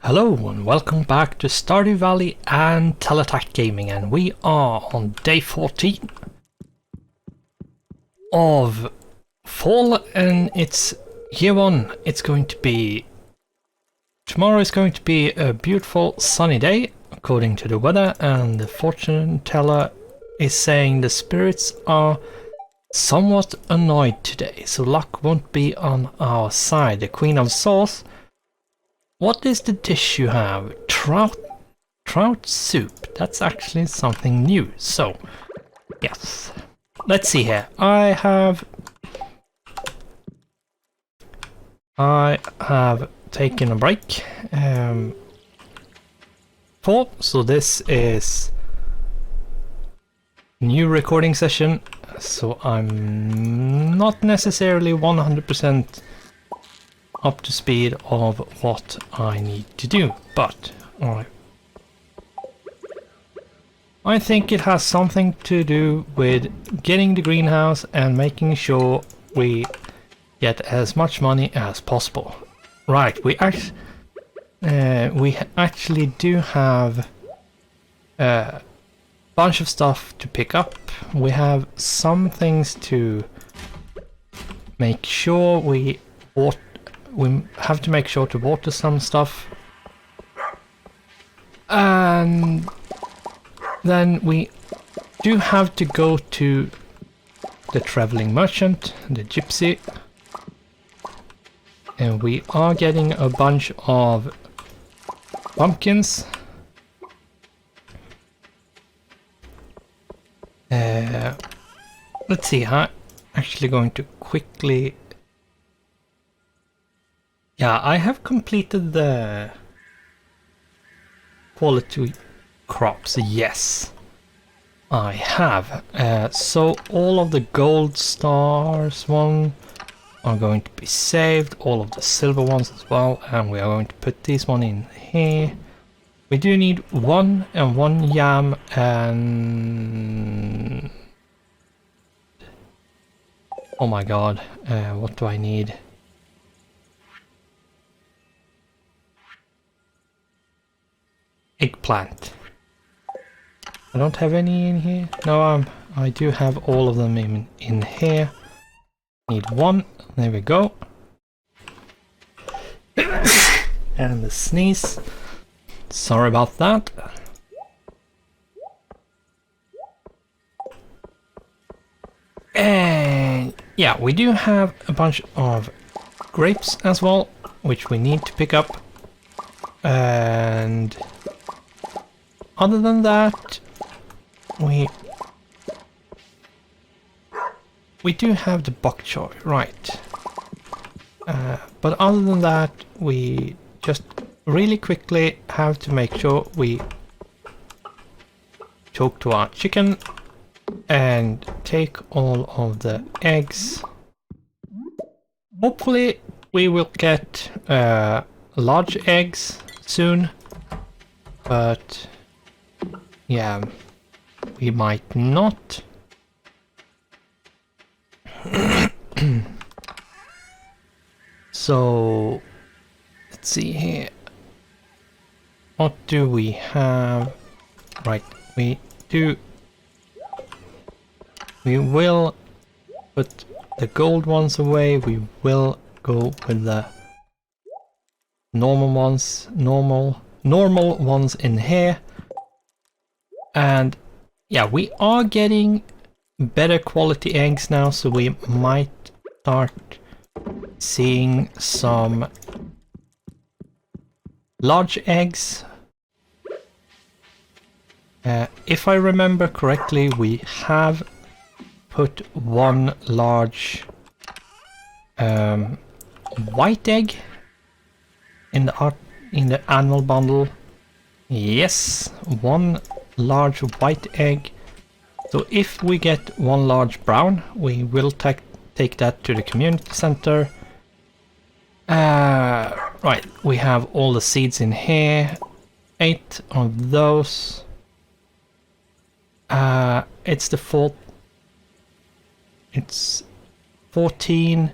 Hello and welcome back to Stardew Valley and TellerTactGaming, and we are on day 14 of fall, and it's year one. It's going to be tomorrow is going to be a beautiful sunny day according to the weather, and the fortune teller is saying the spirits are somewhat annoyed today, so luck won't be on our side. The Queen of Swords. What is the dish you have? Trout soup. That's actually something new. So, yes. Let's see here. I have taken a break. So this is new recording session. So I'm not necessarily 100% up to speed of what I need to do, but I think it has something to do with getting the greenhouse and making sure we get as much money as possible. Right, we actually do have a bunch of stuff to pick up. We have some things to make sure we have to make sure to water some stuff, and then we do have to go to the traveling merchant, the gypsy, and we are getting a bunch of pumpkins. Let's see, I'm actually going to quickly. Yeah, I have completed the quality crops, yes. I have. So all of the gold stars one are going to be saved, all of the silver ones as well, and we are going to put this one in here. We do need one yam and... Oh my god, what do I need? Eggplant. I don't have any in here. No, I do have all of them in here. Need one. There we go. And the sneeze. Sorry about that. And yeah, we do have a bunch of grapes as well, which we need to pick up. And other than that, we do have the bok choy, right? But other than that, we just really quickly have to make sure we talk to our chicken and take all of the eggs. Hopefully we will get large eggs soon, but yeah, we might not. So let's see here. What do we have? Right, we will put the gold ones away. We will go with the normal ones in here. And yeah, we are getting better quality eggs now, so we might start seeing some large eggs. If I remember correctly, we have put one large white egg in the annual bundle. Yes, one large white egg. So if we get one large brown, we will take that to the community center. Right, we have all the seeds in here. 8 of those. It's the fourth. It's 14.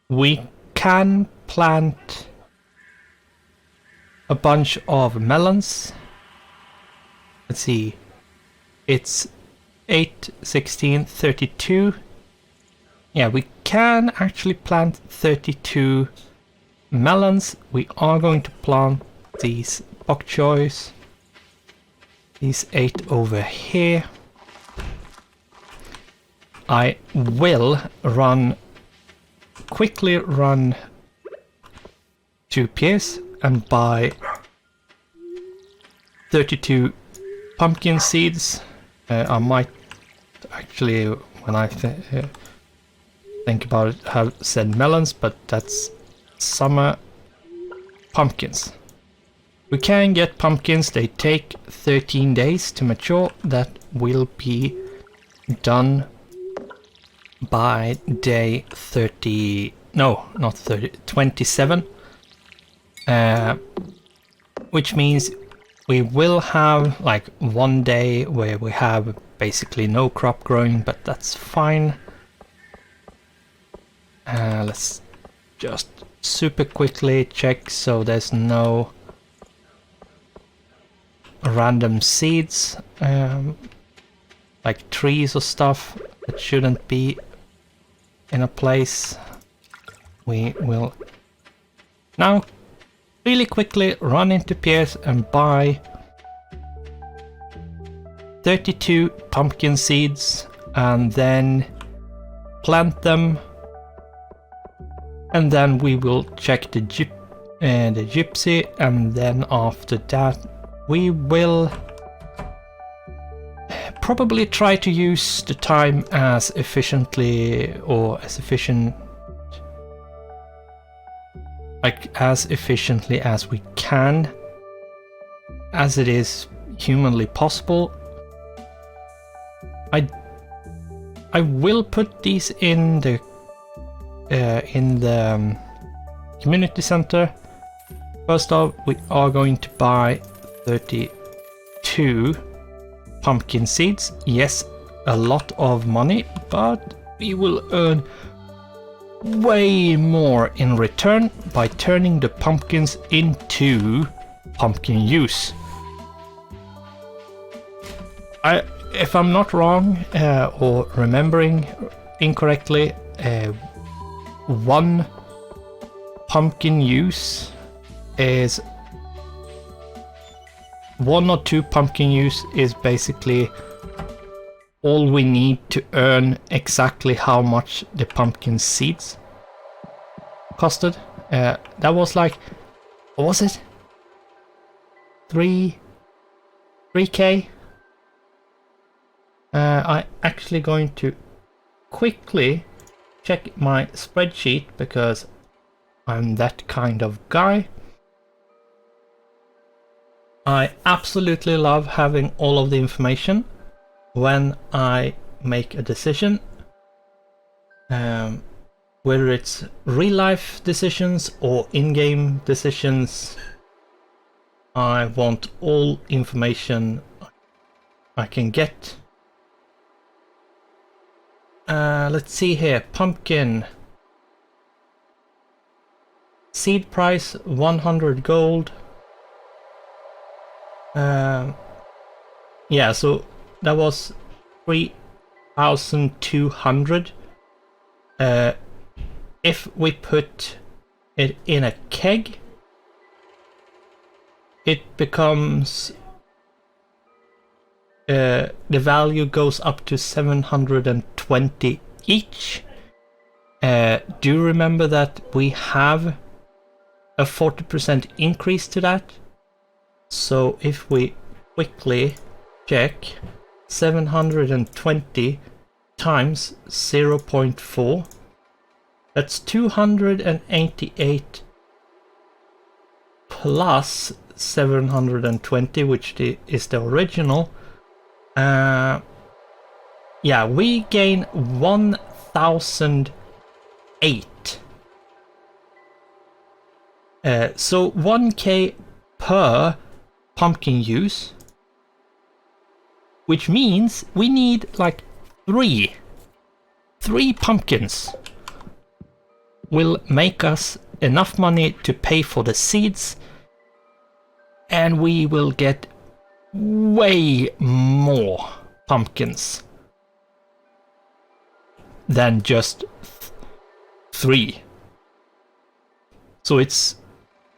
We can plant a bunch of melons. Let's see. It's 8, 16, 32. Yeah, we can actually plant 32 melons. We are going to plant these bok choys. These 8 over here. I will quickly run to Pierce and buy 32 pumpkin seeds. I might actually, when I think about it, have said melons, but that's summer pumpkins. We can get pumpkins, they take 13 days to mature. That will be done by day 30, no, not 30, 27. Which means we will have like one day where we have basically no crop growing, but that's fine. Let's just super quickly check so there's no random seeds, like trees or stuff that shouldn't be in a place. We will now really quickly run into Pierce and buy 32 pumpkin seeds and then plant them, and then we will check the gypsy, and then after that we will probably try to use the time as efficiently or as efficient, like as efficiently as we can, as it is humanly possible. I will put these in the community center. First off, we are going to buy 32 pumpkin seeds. Yes, a lot of money, but we will earn way more in return by turning the pumpkins into pumpkin juice. If I'm not wrong or remembering incorrectly, one pumpkin juice is 1 or 2 pumpkin juice is basically all we need to earn exactly how much the pumpkin seeds costed. That was like, what was it? 3k? I'm actually going to quickly check my spreadsheet because I'm that kind of guy. I absolutely love having all of the information when I make a decision, whether it's real life decisions or in-game decisions. I want all information I can get. Let's see here. Pumpkin seed price 100 gold. Yeah, so that was 3,200. If we put it in a keg, it becomes the value goes up to 720 each. Do you remember that we have a 40% increase to that? So if we quickly check 720 times 0.4, that's 288 plus 720, which is the original. Yeah, we gain 1008. So 1k per pumpkin juice, which means we need like three pumpkins will make us enough money to pay for the seeds And we will get way more pumpkins than just 3. So it's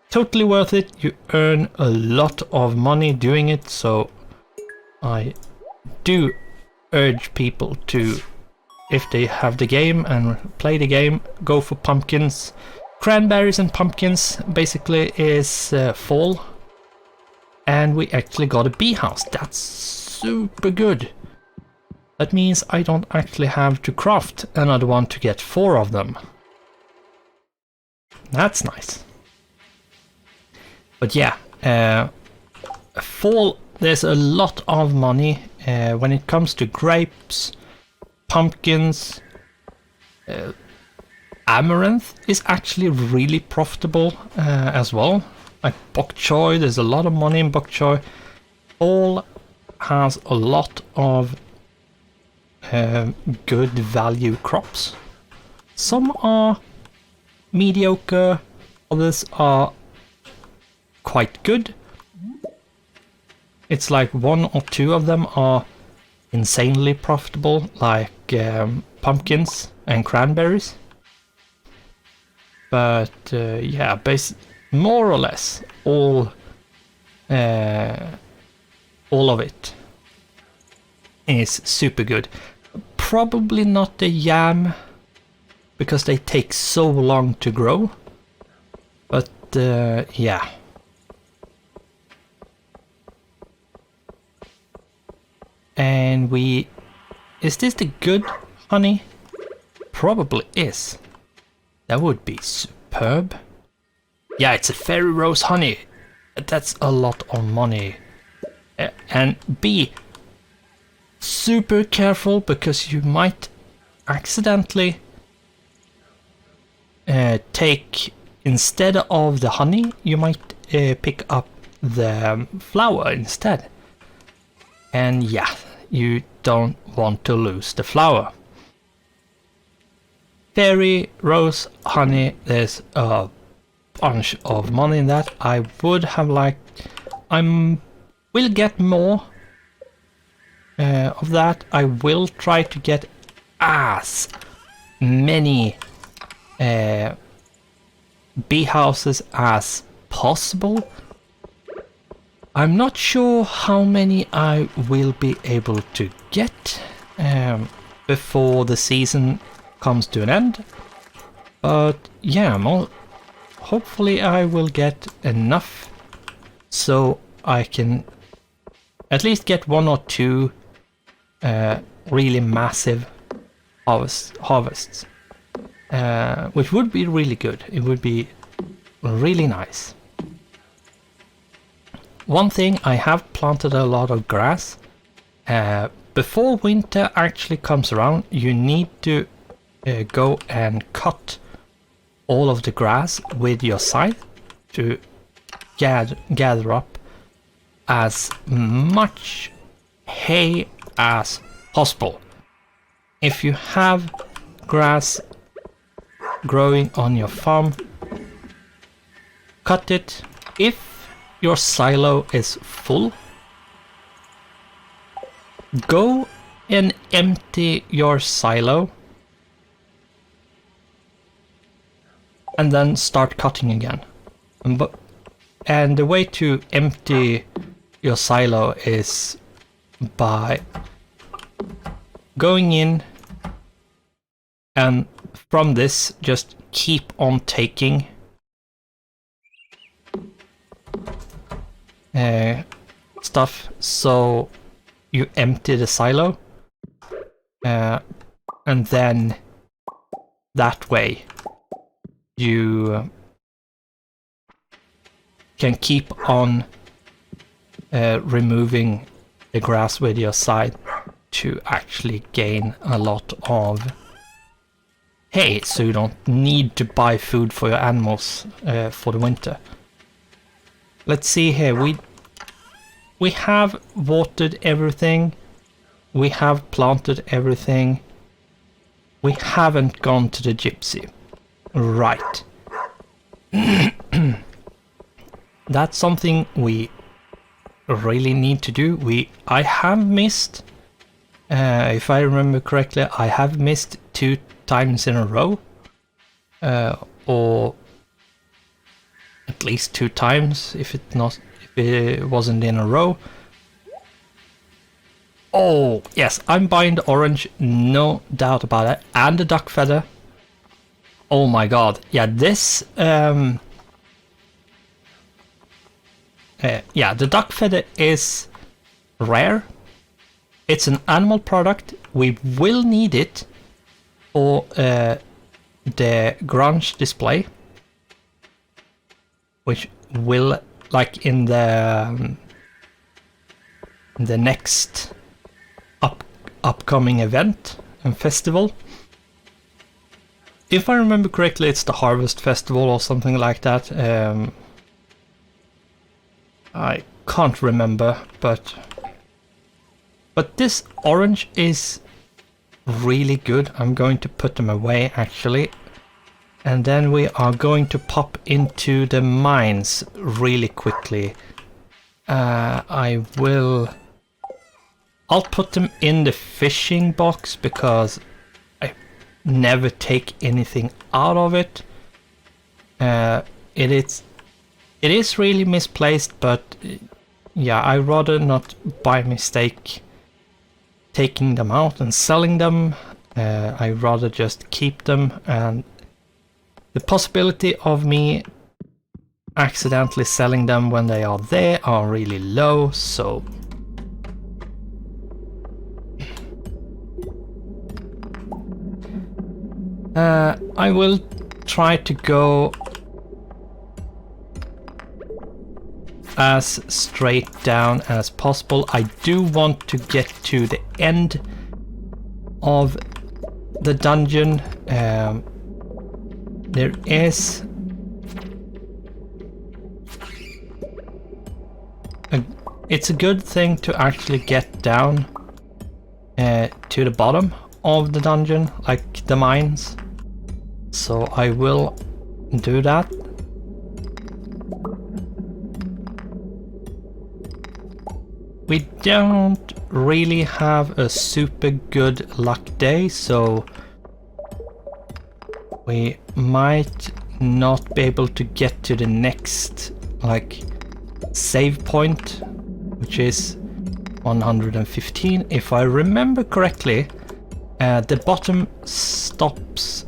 totally worth it. You earn a lot of money doing it, so I do urge people to, if they have the game and play the game, go for pumpkins. Cranberries and pumpkins basically is fall. And we actually got a bee house. That's super good. That means I don't actually have to craft another one to get 4 of them. That's nice. But yeah, fall, there's a lot of money when it comes to grapes, pumpkins. Amaranth is actually really profitable as well. Like bok choy, there's a lot of money in bok choy. Fall has a lot of good value crops. Some are mediocre, others are quite good. It's like 1 or 2 of them are insanely profitable, like pumpkins and cranberries. But yeah, more or less all of it is super good. Probably not the yam, because they take so long to grow. But yeah. And is this the good honey? Probably is. That would be superb. Yeah, it's a fairy rose honey. That's a lot of money. And be super careful, because you might accidentally take, instead of the honey, you might pick up the flower instead. And yeah, you don't want to lose the flower. Fairy rose honey, there's a bunch of money in that. I would have liked, will get more of that. I will try to get as many bee houses as possible. I'm not sure how many I will be able to get before the season comes to an end. But yeah, hopefully I will get enough so I can at least get 1 or 2 really massive harvests, which would be really good. It would be really nice. One thing, I have planted a lot of grass. Before winter actually comes around, you need to go and cut all of the grass with your scythe to gather up as much hay as possible. If you have grass growing on your farm, cut it. If your silo is full, go and empty your silo and then start cutting again. And the way to empty your silo is by going in, and from this just keep on taking stuff so you empty the silo, and then that way you can keep on removing the grass with your scythe to actually gain a lot of hay, so you don't need to buy food for your animals for the winter. Let's see here, we have watered everything, we have planted everything, we haven't gone to the gypsy. Right. That's something we really need to do. I have missed, if I remember correctly, I have missed 2 times in a row, or at least 2 times if it wasn't in a row. Oh yes, I'm buying the orange, no doubt about it, and the duck feather. Oh my god, yeah, this yeah, the duck feather is rare. It's an animal product. We will need it for the grunge display, which will, like, in the next upcoming event and festival. If I remember correctly, it's the Harvest Festival or something like that. I can't remember, but this orange is really good. I'm going to put them away actually, and then we are going to pop into the mines really quickly. I'll put them in the fishing box because I never take anything out of it. It is really misplaced, but yeah, I rather not by mistake taking them out and selling them. I rather just keep them, and the possibility of me accidentally selling them when they are there are really low, so I will try to go as straight down as possible. I do want to get to the end of the dungeon. There is it's a good thing to actually get down to the bottom of the dungeon, like the mines, so I will do that. We don't really have a super good luck day, so we might not be able to get to the next, like, save point, which is 115. If I remember correctly, the bottom stops,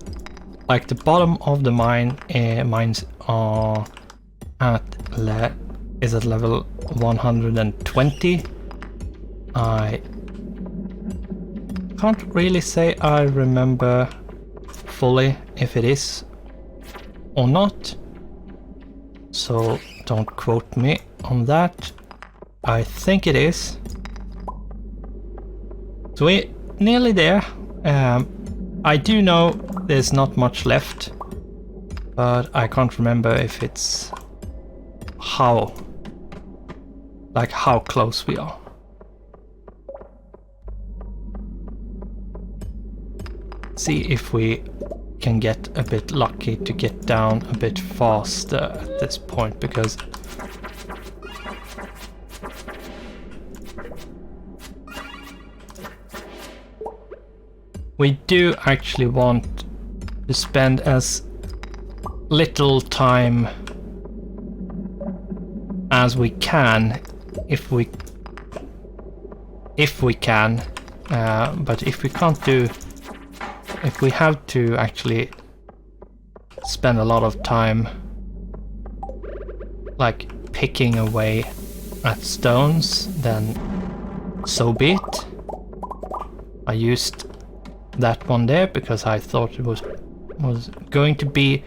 like the bottom of the mines are at level 120. I can't really say I remember fully if it is or not, so don't quote me on that. I think it is. So we're nearly there. I do know there's not much left, but I can't remember if it's how close we are. See if we can get a bit lucky to get down a bit faster at this point, because we do actually want to spend as little time as we can, if we can, but if we can't do, if we have to actually spend a lot of time like picking away at stones, then so be it. I used that one there because I thought it was going to be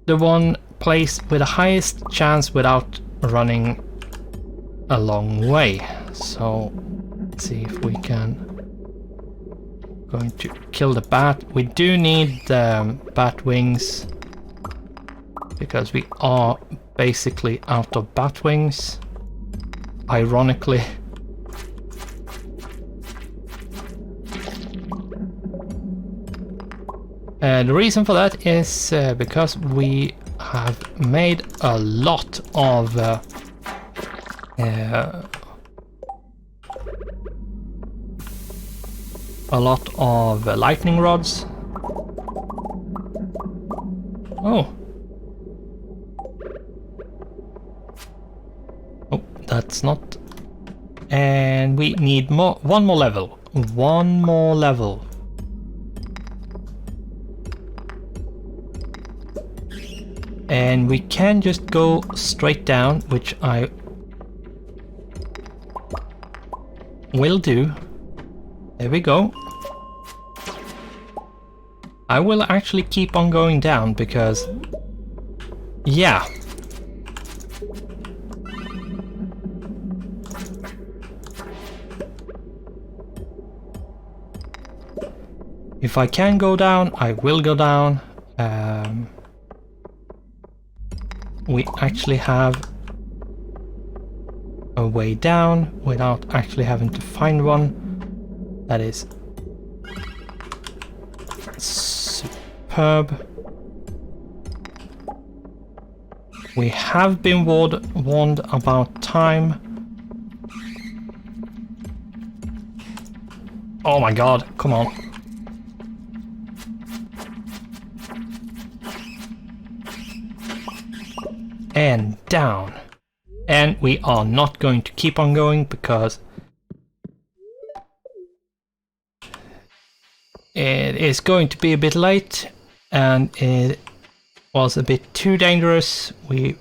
the one place with the highest chance without running a long way. So let's see if we can. Going to kill the bat. We do need the bat wings because we are basically out of bat wings, ironically. The reason for that is because we have made a lot of a lot of lightning rods. Oh. Oh, that's not. And we need one more level. One more level. And we can just go straight down, which I will do. There we go. I will actually keep on going down because, yeah. If I can go down, I will go down. We actually have a way down without actually having to find one. That is superb. We have been warned about time. Oh my god, come on. And down. And we are not going to keep on going because it is going to be a bit late and it was a bit too dangerous. With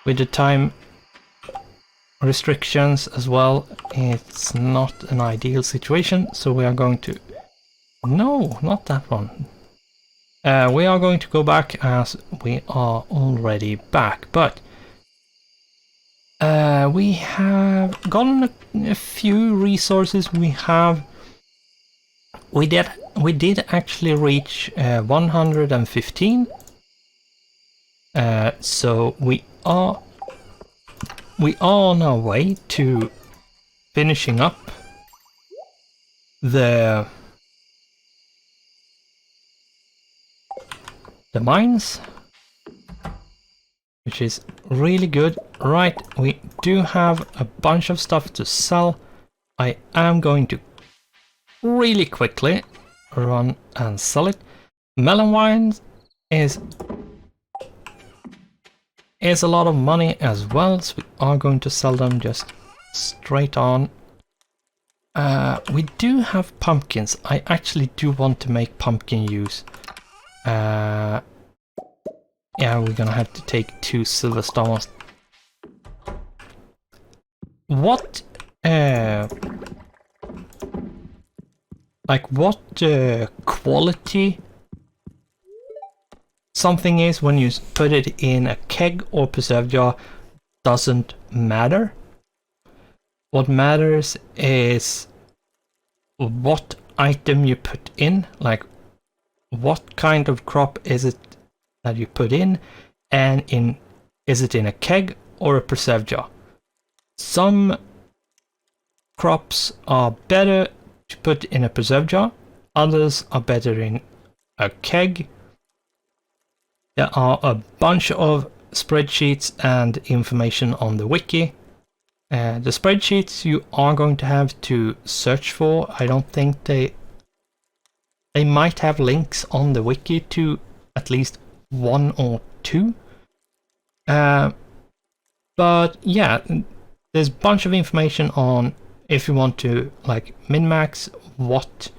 the time restrictions as well, it's not an ideal situation, so we are going to... No, not that one. We are going to go back as we are already back, but we have gotten a few resources. We did actually reach 115. So we are on our way to finishing up the mines, which is really good. Right, we do have a bunch of stuff to sell. I am going to really quickly run and sell it. Melon wine is a lot of money as well, so we are going to sell them just straight on. We do have pumpkins. I actually do want to make pumpkin juice. Yeah, we're gonna have to take 2 silver stones. What quality something is when you put it in a keg or preserve jar doesn't matter. What matters is what item you put in, like what kind of crop is it that you put in, and is it in a keg or a preserve jar. Some crops are better to put in a preserve jar, others are better in a keg. There are a bunch of spreadsheets and information on the wiki. The spreadsheets you are going to have to search for. I don't think they might have links on the wiki to at least 1 or 2. But yeah, there's a bunch of information on if you want to like min-max what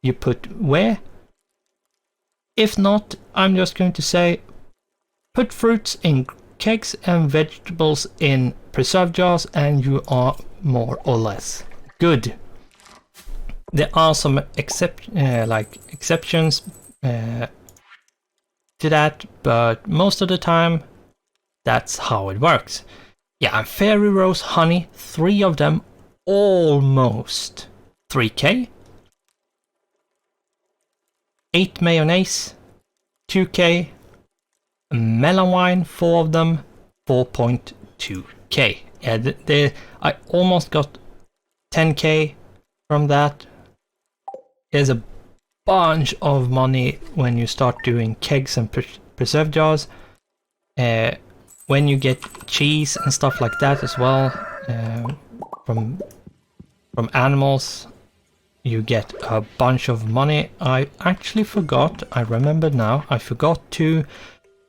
you put where. If not, I'm just going to say put fruits in kegs and vegetables in preserve jars and you are more or less good. There are some exceptions to that, but most of the time that's how it works. Yeah, and fairy rose honey, 3 of them, almost 3k. 8 mayonnaise, 2k. Melon wine, 4 of them, 4.2k. Yeah, I almost got 10k from that. There's a bunch of money when you start doing kegs and preserve jars. when you get cheese and stuff like that as well from animals, you get a bunch of money. I actually forgot, I remember now, I forgot to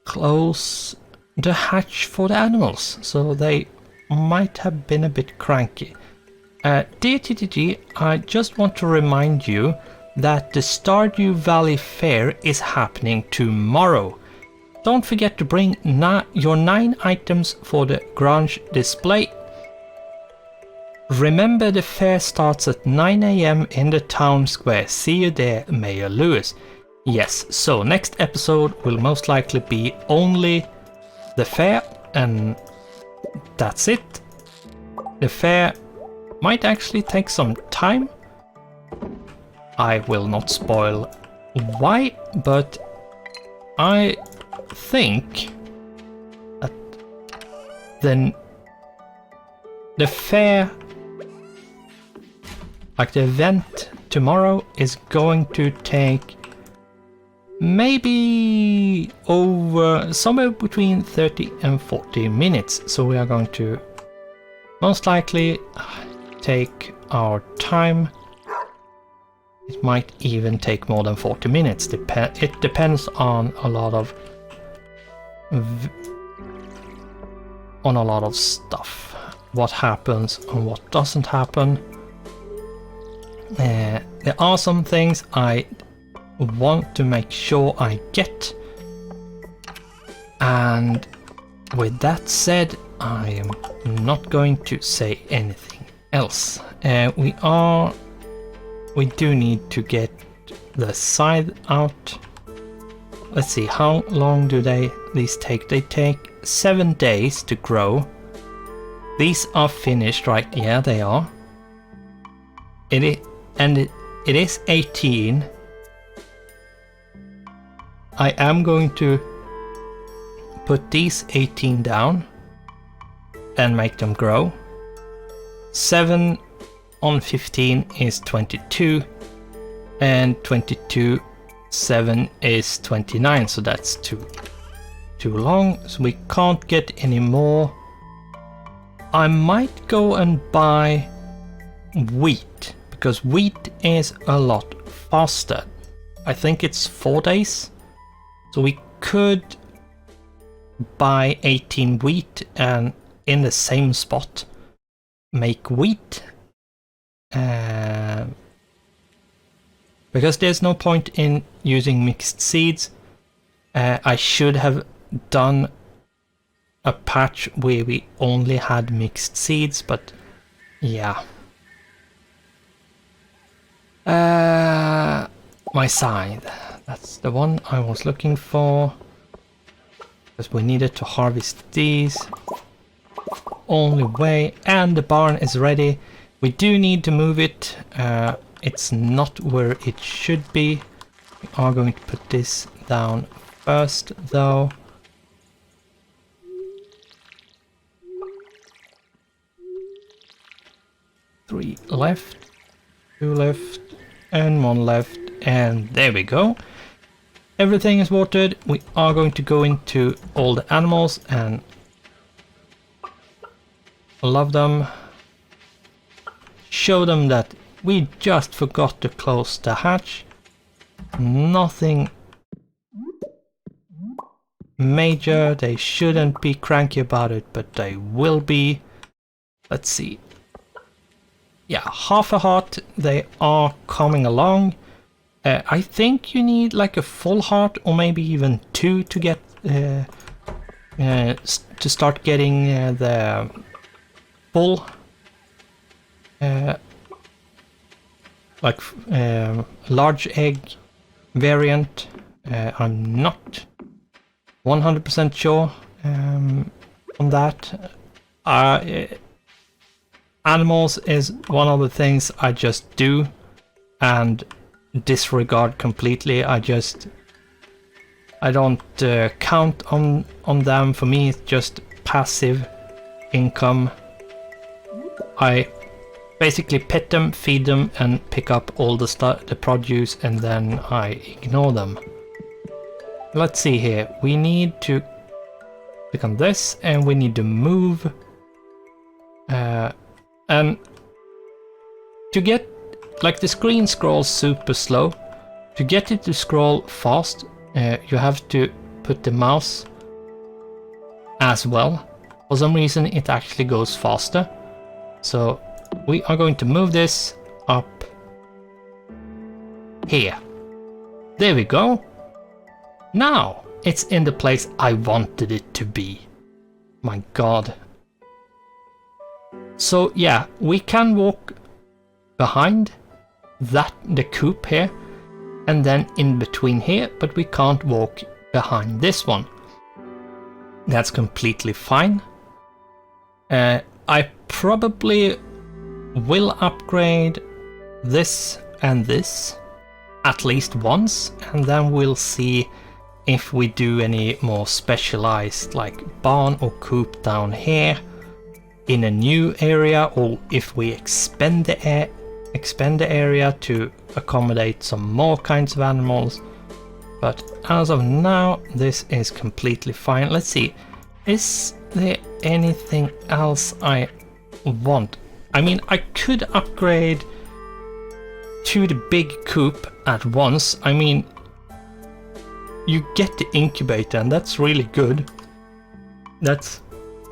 close the hatch for the animals, so they might have been a bit cranky. Dear TTG, I just want to remind you that the Stardew Valley Fair is happening tomorrow. Don't forget to bring your 9 items for the grunge display. Remember, the fair starts at 9 AM in the town square. See you there, Mayor Lewis. Yes, so next episode will most likely be only the fair, and that's it. The fair might actually take some time. I will not spoil why, but I think that then the fair, like the event tomorrow, is going to take maybe over somewhere between 30 and 40 minutes. So we are going to most likely take our time. It might even take more than 40 minutes. It depends on a lot of stuff. What happens and what doesn't happen. There are some things I want to make sure I get. And with that said, I am not going to say anything else. We do need to get the scythe out. Let's see, how long do these take? They take 7 days to grow. These are finished, right? Yeah, they are. It is 18. I am going to put these 18 down and make them grow. 7 on 15 is 22, and 22 7 is 29, so that's too long, so we can't get any more. I might go and buy wheat, because wheat is a lot faster. I think it's 4 days, so we could buy 18 wheat and in the same spot make wheat. Because there's no point in using mixed seeds. I should have done a patch where we only had mixed seeds, but yeah. My scythe, that's the one I was looking for, because we needed to harvest these. Only way, and the barn is ready. We do need to move it. It's not where it should be. We are going to put this down first, though. Three left, 2 left, and 1 left, and there we go. Everything is watered. We are going to go into all the animals and love them. Show them that we just forgot to close the hatch. Nothing major. They shouldn't be cranky about it, but they will be. Let's see. Yeah, half a heart. They are coming along. I think you need like a full heart, or maybe even 2 to get to start getting the full large egg variant. I'm not 100% sure on that. Animals is one of the things I just do and disregard completely. I don't count on them. For me, it's just passive income. I basically pet them, feed them, and pick up all the produce, and then I ignore them. Let's see here. We need to Click on this, and we need to move. And to get, like, the screen scrolls super slow. To get it to scroll fast, you have to put the mouse as well. For some reason it actually goes faster. So we are going to move this up here. There we go. Now it's in the place I wanted it to be. My god. So yeah, we can walk behind that, the coop here, and then in between here, but we can't walk behind this one. That's completely fine. I probably will upgrade this and this at least once, and then we'll see if we do any more specialized, like barn or coop down here in a new area, or if we expand the area to accommodate some more kinds of animals. But as of now, this is completely fine. Let's see, is there anything else I want? I mean, I could upgrade to the big coop at once. I mean, you get the incubator, and that's really good. That's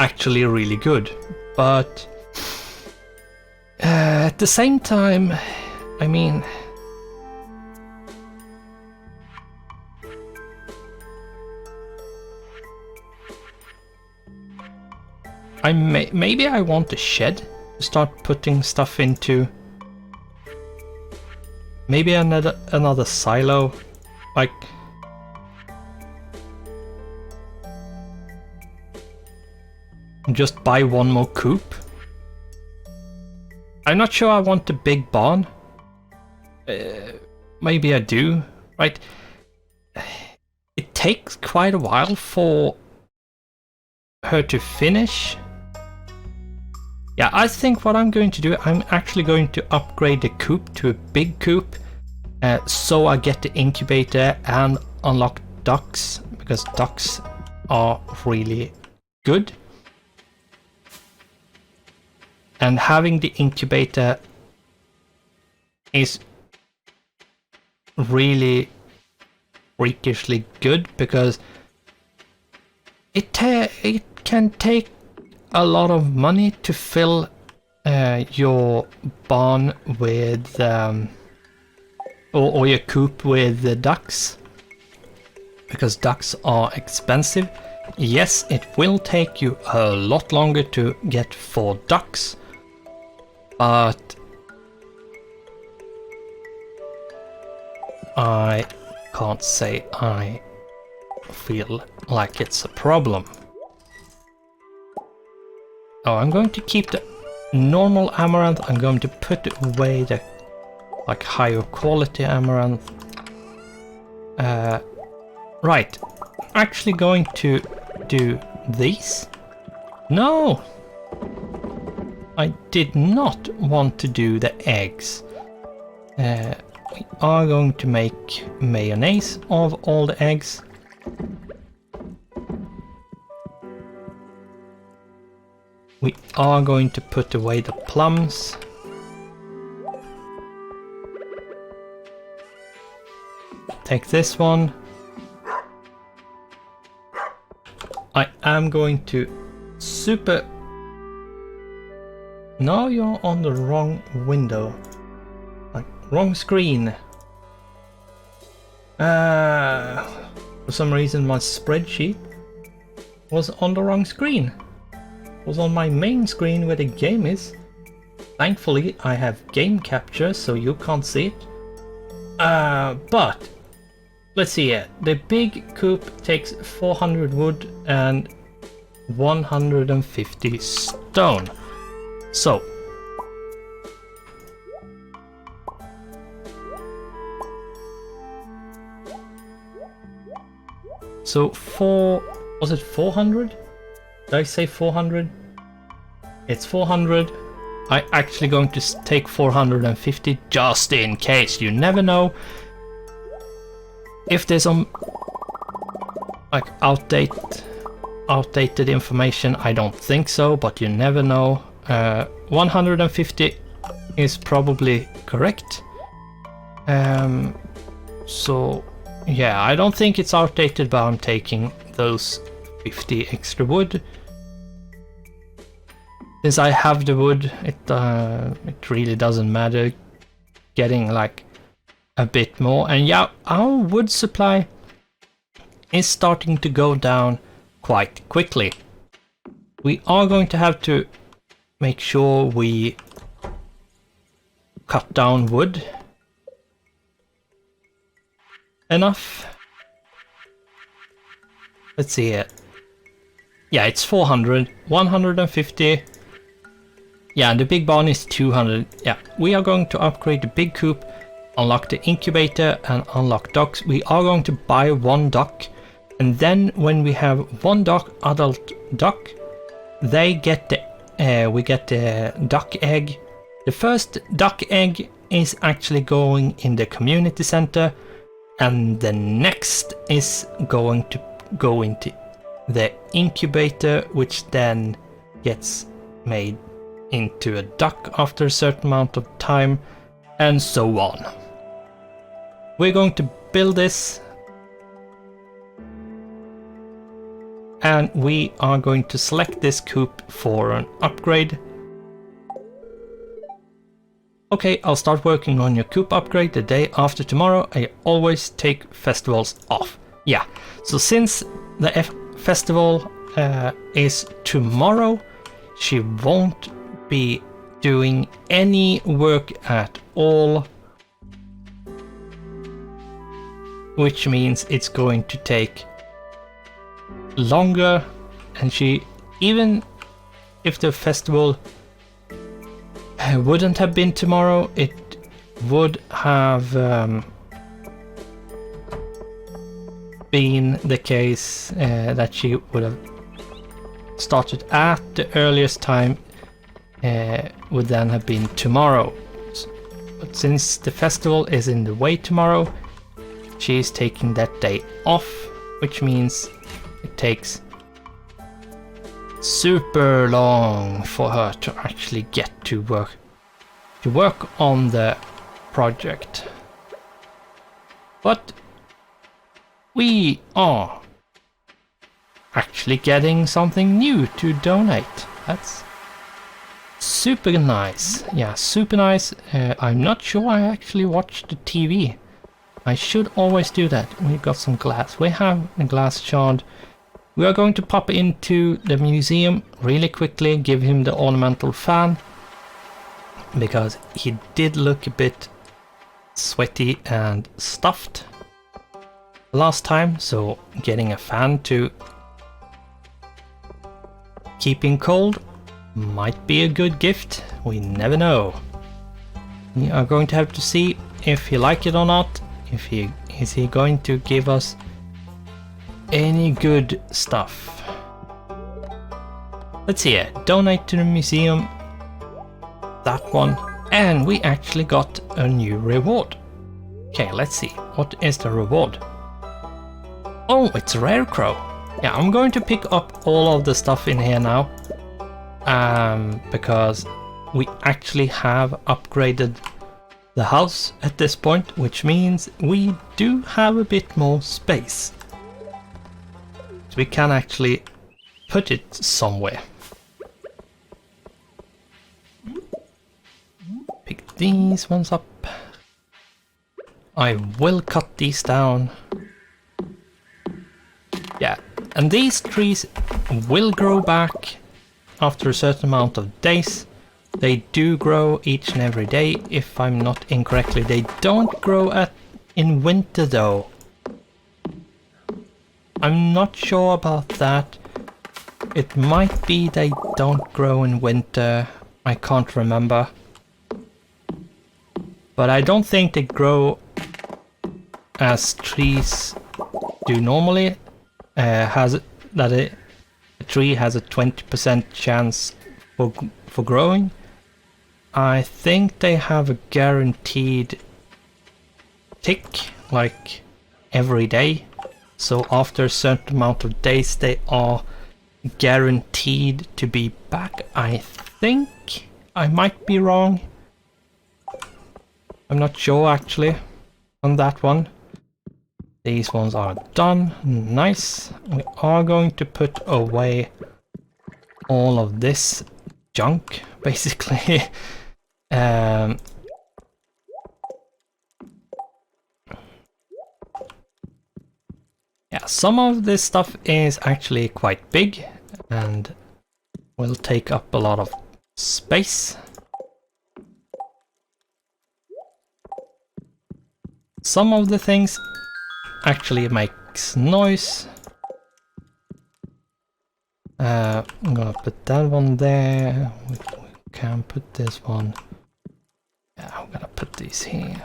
actually really good. But at the same time, I mean, maybe I want a shed to start putting stuff into. Maybe another silo, like. Just buy one more coop. I'm not sure I want a big barn. Maybe I do, right? It takes quite a while for her to finish. Yeah, I think what I'm going to do, I'm actually going to upgrade the coop to a big coop, so I get the incubator and unlock ducks, because ducks are really good. And having the incubator is really freakishly good, because it can take a lot of money to fill your barn with or your coop with the ducks, because ducks are expensive. Yes, it will take you a lot longer to get 4 ducks, but I can't say I feel like it's a problem. Oh, I'm going to keep the normal amaranth. I'm going to put away the like higher quality amaranth. Right, actually going to do these. No, I did not want to do the eggs. We are going to make mayonnaise of all the eggs. We are going to put away the plums. Take this one. I am going to super... No, you're on the wrong window. Like, wrong screen. For some reason my spreadsheet was on the wrong screen. It was on my main screen where the game is. Thankfully I have game capture so you can't see it. But let's see here. The big coop takes 400 wood and 150 stone. So was it 400? Did I say 400? It's 400. I'm actually going to take 450 just in case. You never know if there's some like outdate outdated information. I don't think so, but you never know. 150 is probably correct. So yeah, I don't think it's outdated, but I'm taking those 50 extra wood. Since I have the wood, it really doesn't matter getting like a bit more. And yeah, our wood supply is starting to go down quite quickly. We are going to have to make sure we cut down wood enough. Let's see here. Yeah, it's 400, 150. Yeah, and the big barn is 200. Yeah, we are going to upgrade the big coop, unlock the incubator and unlock ducks. We are going to buy one duck, and then when we have one adult duck, they get we get the duck egg. The first duck egg is actually going in the community center, and the next is going to go into the incubator, which then gets made into a duck after a certain amount of time, and so on. We're going to build this, and we are going to select this coop for an upgrade. Okay, I'll start working on your coop upgrade the day after tomorrow. I always take festivals off. Yeah, so since the festival is tomorrow, she won't be doing any work at all, which means it's going to take longer. And she, even if the festival wouldn't have been tomorrow, it would have been the case that she would have started at the earliest time, would then have been tomorrow. But since the festival is in the way tomorrow, she is taking that day off, which means it takes super long for her to actually get to work on the project. But we are actually getting something new to donate. That's super nice. Yeah, super nice. I'm not sure I actually watched the TV. I should always do that. We've got some glass. We have a glass shard. We are going to pop into the museum really quickly, give him the ornamental fan, because he did look a bit sweaty and stuffed last time, so getting a fan to keep him cold might be a good gift. We never know. We are going to have to see if he likes it or not. Is he going to give us any good stuff? Let's see here. Donate to the museum. That one. And we actually got a new reward. Okay, let's see. What is the reward? Oh, it's a rare crow. Yeah, I'm going to pick up all of the stuff in here now. Because we actually have upgraded the house at this point, which means we do have a bit more space. So we can actually put it somewhere. Pick these ones up. I will cut these down. Yeah, and these trees will grow back after a certain amount of days. They do grow each and every day, if I'm not incorrectly. They don't grow in winter though. I'm not sure about that. It might be they don't grow in winter. I can't remember. But I don't think they grow as trees do normally. A tree has a 20% chance for growing. I think they have a guaranteed tick, like every day. So after a certain amount of days they are guaranteed to be back, I think. I might be wrong. I'm not sure actually on that one. These ones are done. Nice. We are going to put away all of this junk, basically. Yeah, some of this stuff is actually quite big and will take up a lot of space. Some of the things actually makes noise. I'm gonna put that one there. We can put this one. Yeah, I'm gonna put these here.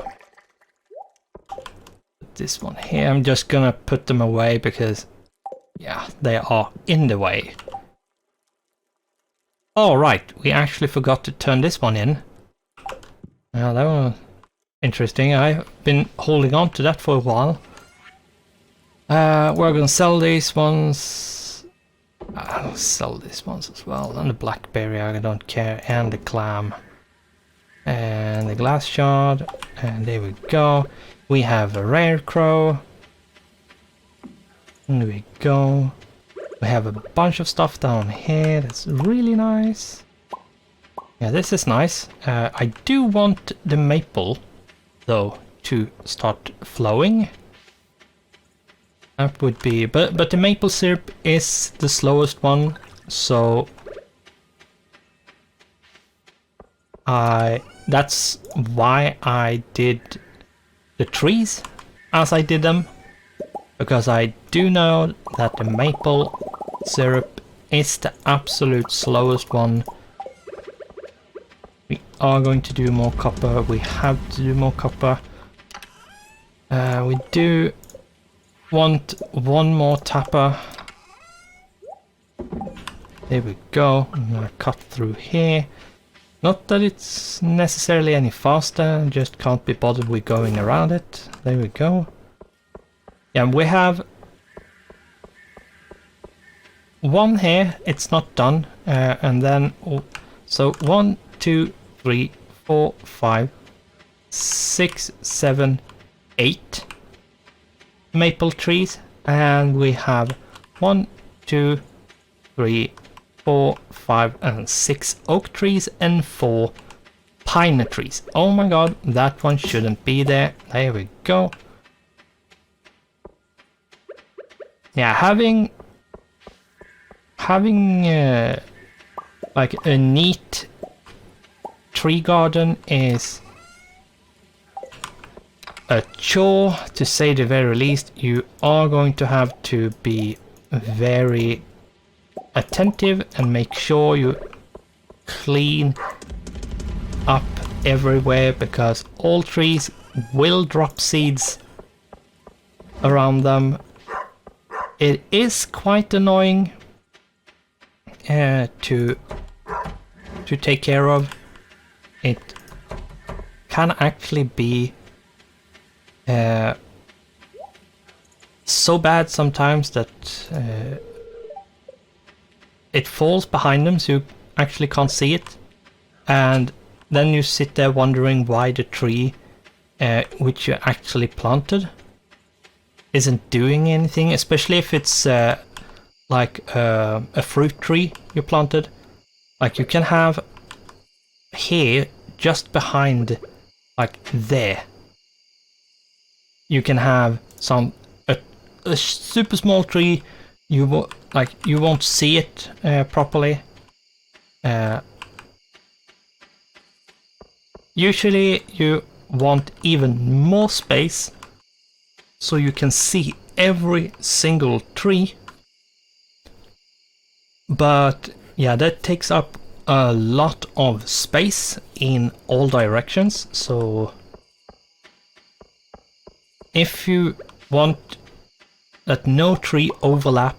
Put this one here. I'm just gonna put them away because, yeah, they are in the way. All right, we actually forgot to turn this one in. Now that was interesting. I've been holding on to that for a while. We're gonna sell these ones. I'll sell these ones as well. And the blackberry, I don't care. And the clam. And the glass shard. And there we go. We have a rare crow. There we go. We have a bunch of stuff down here. That's really nice. Yeah, this is nice. I do want the maple, though, to start flowing. That would be, but the maple syrup is the slowest one, so that's why I did the trees as I did them, because I do know that the maple syrup is the absolute slowest one. We are going to do more copper. We have to do more copper. We do want one more tapper. There we go. I'm gonna cut through here. Not that it's necessarily any faster, just can't be bothered with going around it. There we go. Yeah, we have one here, it's not done. And then, so 1, 2, 3, 4, 5, 6, 7, 8 maple trees, and we have 1, 2, 3, 4, 5, and 6 oak trees and 4 pine trees. Oh my god, that one shouldn't be there. There we go. Yeah, having like a neat tree garden is a chore, to say the very least. You are going to have to be very attentive and make sure you clean up everywhere, because all trees will drop seeds around them. It is quite annoying to take care of. It can actually be so bad sometimes that it falls behind them, so you actually can't see it, and then you sit there wondering why the tree which you actually planted isn't doing anything, especially if it's like a fruit tree you planted. Like you can have here, just behind, like there, you can have a super small tree. You won't see it properly. Usually you want even more space so you can see every single tree. But yeah, that takes up a lot of space in all directions. So if you want that no tree overlap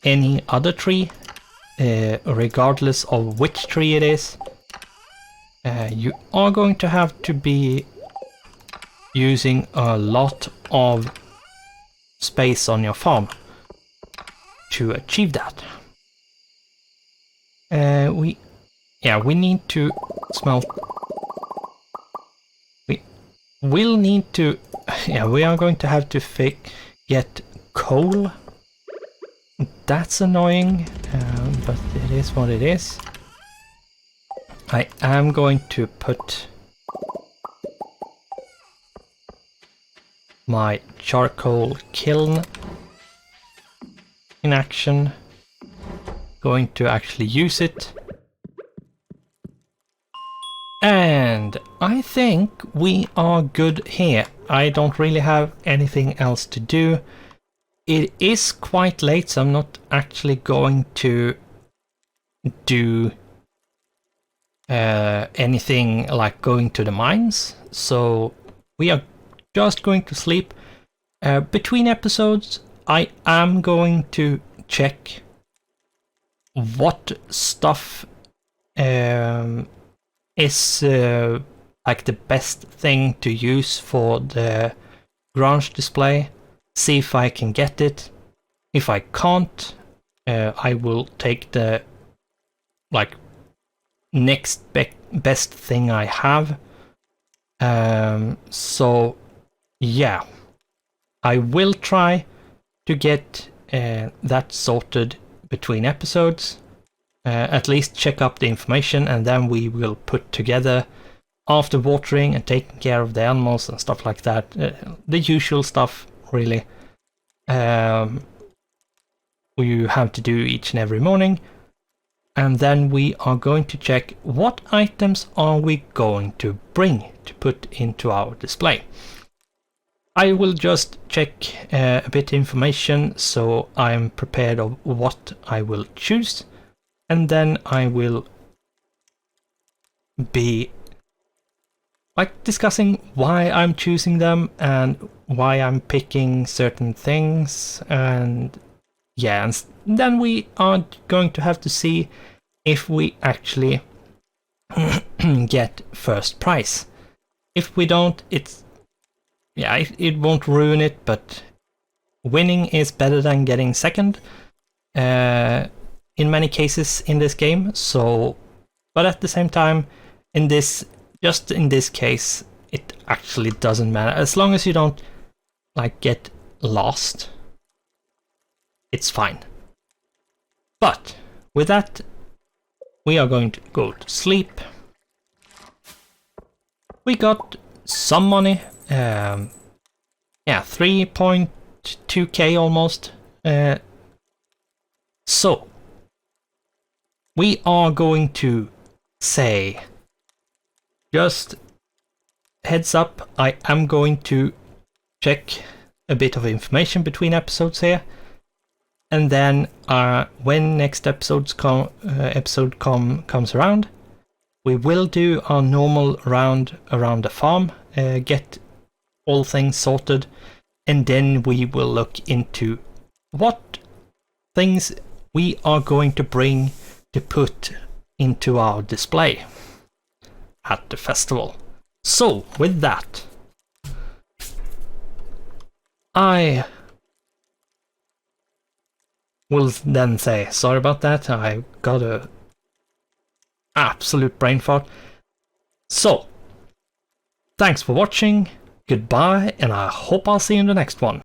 any other tree, regardless of which tree it is, you are going to have to be using a lot of space on your farm to achieve that. we need to smelt. We'll need to, we are going to have to get coal. That's annoying, but it is what it is. I am going to put my charcoal kiln in action. Going to actually use it. And I think we are good here. I don't really have anything else to do. It is quite late, so I'm not actually going to do anything like going to the mines. So we are just going to sleep. Between episodes, I am going to check what stuff is like the best thing to use for the garage display. See if I can get it. If I can't, I will take the like next best thing I have. So yeah, I will try to get that sorted between episodes. At least check up the information, and then we will put together after watering and taking care of the animals and stuff like that. The usual stuff, really. You have to do each and every morning. And then we are going to check what items are we going to bring to put into our display. I will just check a bit information so I'm prepared of what I will choose. And then I will be like discussing why I'm choosing them and why I'm picking certain things. And yeah, and then we are going to have to see if we actually get first prize. If we don't, it won't ruin it, but winning is better than getting second. In many cases in this game, so but at the same time, in this case, it actually doesn't matter as long as you don't like get lost. It's fine. But with that, we are going to go to sleep. We got some money, 3.2k almost. So we are going to say, just heads up, I am going to check a bit of information between episodes here, and then when next episode comes around, we will do our normal round around the farm, get all things sorted, and then we will look into what things we are going to bring to put into our display at the festival. So with that, I will then say sorry about that. I got a absolute brain fart. So thanks for watching, goodbye, and I hope I'll see you in the next one.